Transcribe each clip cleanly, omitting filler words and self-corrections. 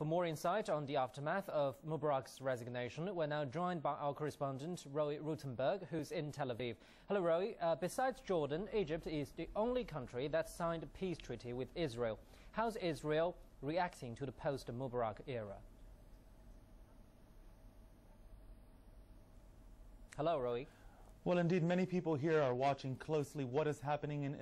For more insight on the aftermath of Mubarak's resignation, we're now joined by our correspondent, Roee Ruttenberg, who's in Tel Aviv. Hello, Roee. Besides Jordan, Egypt is the only country that signed a peace treaty with Israel. How's Israel reacting to the post-Mubarak era? Hello, Roee. Well, indeed, many people here are watching closely what is happening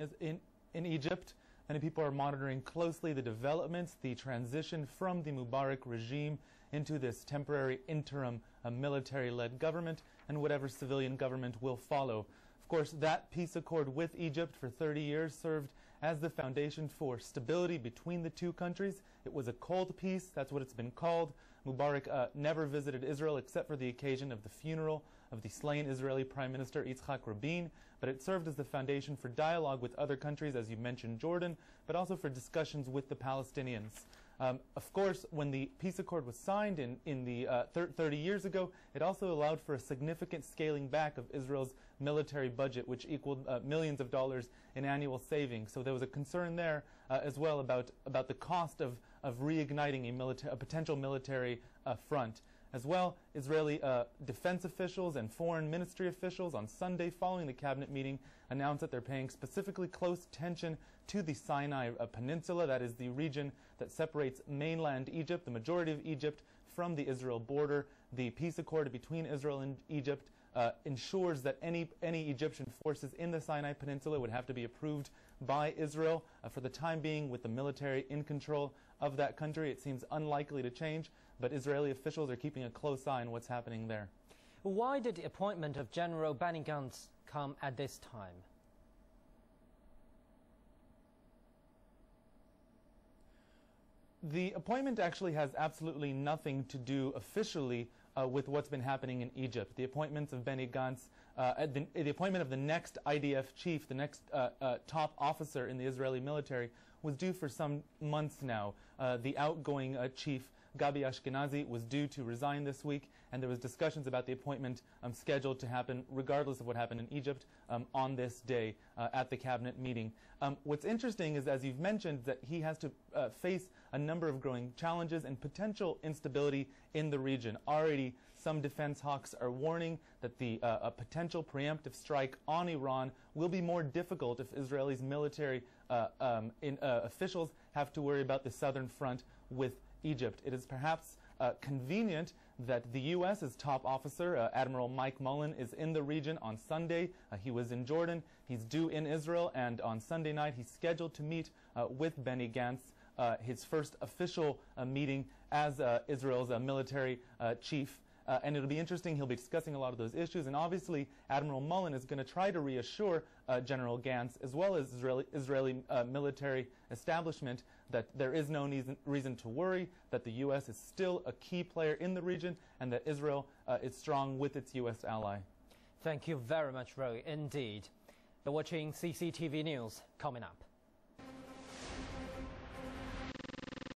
in Egypt. Many people are monitoring closely the developments, the transition from the Mubarak regime into this temporary interim military-led government and whatever civilian government will follow. Of course, that peace accord with Egypt for 30 years served as the foundation for stability between the two countries. It was a cold peace, that's what it's been called. Mubarak never visited Israel except for the occasion of the funeral of the slain Israeli Prime Minister Yitzhak Rabin, but it served as the foundation for dialogue with other countries, as you mentioned, Jordan, but also for discussions with the Palestinians. Of course, when the peace accord was signed in 30 years ago, it also allowed for a significant scaling back of Israel's military budget, which equaled millions of dollars in annual savings. So there was a concern there as well about the cost of reigniting a potential military front. As well, Israeli defense officials and foreign ministry officials on Sunday following the cabinet meeting announced that they're paying specifically close attention to the Sinai Peninsula, that is the region that separates mainland Egypt, the majority of Egypt, from the Israel border. The peace accord between Israel and Egypt ensures that any Egyptian forces in the Sinai Peninsula would have to be approved by Israel. For the time being, with the military in control of that country, it seems unlikely to change, but Israeli officials are keeping a close eye on what's happening there. Why did the appointment of General Benny Gantz come at this time? The appointment actually has absolutely nothing to do officially with what's been happening in Egypt. The appointments of Benny Gantz, the appointment of the next IDF chief, the next top officer in the Israeli military, was due for some months now. The outgoing chief, Gabi Ashkenazi, was due to resign this week, and there was discussions about the appointment scheduled to happen, regardless of what happened in Egypt, on this day at the cabinet meeting. What's interesting is, as you've mentioned, that he has to face a number of growing challenges and potential instability in the region. Already, some defense hawks are warning that a potential preemptive strike on Iran will be more difficult if Israel's military officials have to worry about the southern front with Egypt. It is perhaps convenient that the U.S.'s top officer, Admiral Mike Mullen, is in the region on Sunday. He was in Jordan. He's due in Israel, and on Sunday night he's scheduled to meet with Benny Gantz, his first official meeting as Israel's military chief. And it'll be interesting. He'll be discussing a lot of those issues. And obviously, Admiral Mullen is going to try to reassure General Gantz, as well as Israeli military establishment, that there is no reason to worry, that the U.S. is still a key player in the region, and that Israel is strong with its U.S. ally. Thank you very much, Roee. Indeed. You're watching CCTV News. Coming up.